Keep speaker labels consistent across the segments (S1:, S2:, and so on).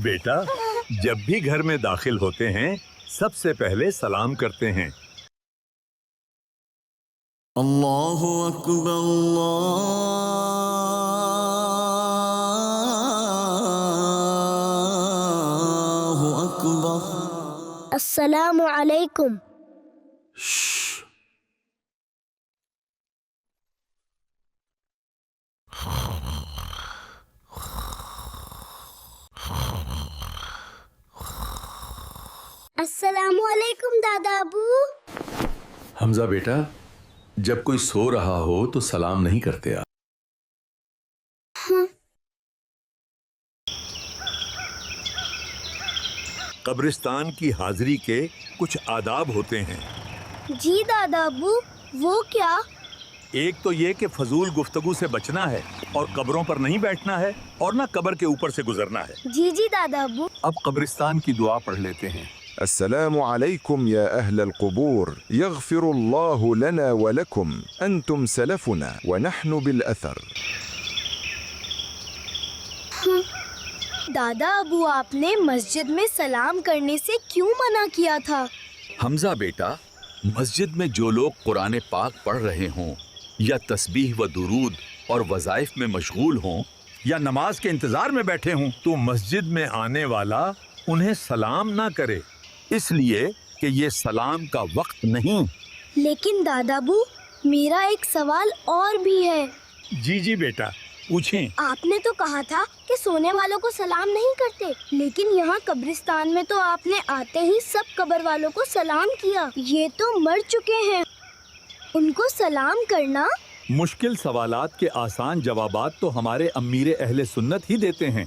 S1: بیٹا جب بھی گھر میں داخل ہوتے ہیں سب سے پہلے سلام کرتے ہیں۔
S2: اللہ اکبر اللہ اکبر۔
S3: السلام علیکم۔ السلام علیکم دادا ابو۔
S1: حمزہ بیٹا جب کوئی سو رہا ہو تو سلام نہیں کرتے آپ۔ قبرستان کی حاضری کے کچھ آداب ہوتے ہیں۔
S3: جی دادا ابو، وہ کیا؟
S1: ایک تو یہ کہ فضول گفتگو سے بچنا ہے اور قبروں پر نہیں بیٹھنا ہے اور نہ قبر کے اوپر سے گزرنا ہے۔
S3: جی دادا ابو۔
S1: اب قبرستان کی دعا پڑھ لیتے ہیں۔
S4: السلام عليكم يا أهل القبور يغفر الله لنا ولكم أنتم سلفنا ونحن بالأثر۔
S3: دادا ابو آپ نے مسجد میں سلام کرنے سے کیوں منع کیا تھا؟
S5: حمزہ بیٹا مسجد میں جو لوگ قرآن پاک پڑھ رہے ہوں یا تسبیح و درود اور وظائف میں مشغول ہوں
S1: یا نماز کے انتظار میں بیٹھے ہوں تو مسجد میں آنے والا انہیں سلام نہ کرے، اس لیے کہ یہ سلام کا وقت نہیں۔
S3: لیکن دادا ابو میرا ایک سوال اور بھی ہے۔
S1: جی بیٹا پوچھیں۔
S3: آپ نے تو کہا تھا کہ سونے والوں کو سلام نہیں کرتے، لیکن یہاں قبرستان میں تو آپ نے آتے ہی سب قبر والوں کو سلام کیا۔ یہ تو مر چکے ہیں، ان کو سلام کرنا؟
S1: مشکل سوالات کے آسان جوابات تو ہمارے امیر اہل سنت ہی دیتے ہیں۔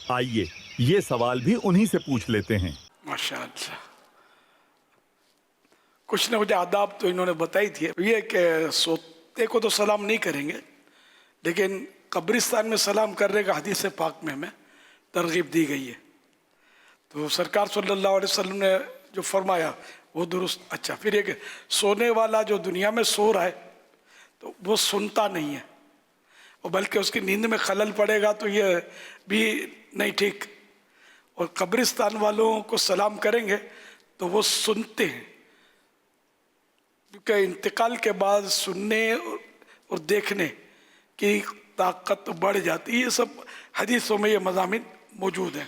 S1: آئیے یہ سوال بھی انہی سے پوچھ لیتے ہیں۔
S6: ماشاءاللہ، کچھ نہ کچھ آداب تو انہوں نے بتائی تھی۔ یہ کہ سوتے کو تو سلام نہیں کریں گے، لیکن قبرستان میں سلام کرنے کا حدیث پاک میں ہمیں ترغیب دی گئی ہے۔ تو سرکار صلی اللہ علیہ وسلم نے جو فرمایا وہ درست۔ اچھا، پھر یہ کہ سونے والا جو دنیا میں سو رہا ہے تو وہ سنتا نہیں ہے، اور بلکہ اس کی نیند میں خلل پڑے گا تو یہ بھی نہیں ٹھیک۔ اور قبرستان والوں کو سلام کریں گے تو وہ سنتے ہیں، کیونکہ انتقال کے بعد سننے اور دیکھنے کی طاقت بڑھ جاتی ہے۔ یہ سب حدیثوں میں یہ مضامین موجود ہیں۔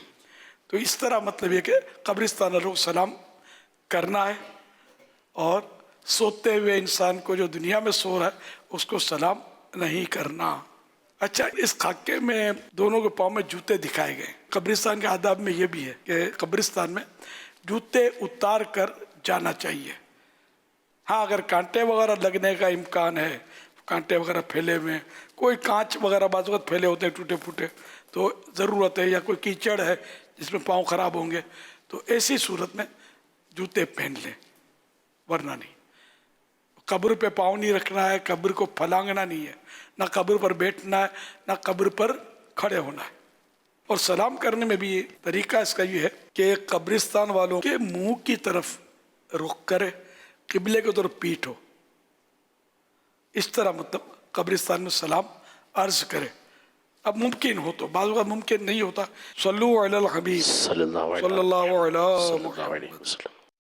S6: تو اس طرح مطلب یہ کہ قبرستان والوں کو سلام کرنا ہے، اور سوتے ہوئے انسان کو جو دنیا میں سو رہا ہے اس کو سلام نہیں کرنا۔ اچھا، اس خاکے میں دونوں کے پاؤں میں جوتے دکھائے گئے۔ قبرستان کے آداب میں یہ بھی ہے کہ قبرستان میں جوتے اتار کر جانا چاہیے۔ ہاں، اگر کانٹے وغیرہ لگنے کا امکان ہے، کانٹے وغیرہ پھیلے ہوئے، کوئی کانچ وغیرہ بعض وقت پھیلے ہوتے ہیں ٹوٹے پھوٹے، تو ضرورت ہے، یا کوئی کیچڑ ہے جس میں پاؤں خراب ہوں گے، تو ایسی صورت میں جوتے پہن لیں، ورنہ نہیں۔ قبر پہ پاؤں نہیں رکھنا ہے، قبر کو پھلانگنا نہیں ہے، نہ قبر پر بیٹھنا ہے، نہ قبر پر کھڑے ہونا ہے۔ اور سلام کرنے میں بھی طریقہ اس کا یہ ہے کہ قبرستان والوں کے منہ کی طرف رخ کرے، قبلے کی طرف پیٹھ ہو، اس طرح مطلب قبرستان میں سلام عرض کرے۔ اب ممکن ہو تو، بعض اوقات ممکن نہیں ہوتا۔ صلو علی الحبیب صلی اللہ علیہ وسلم۔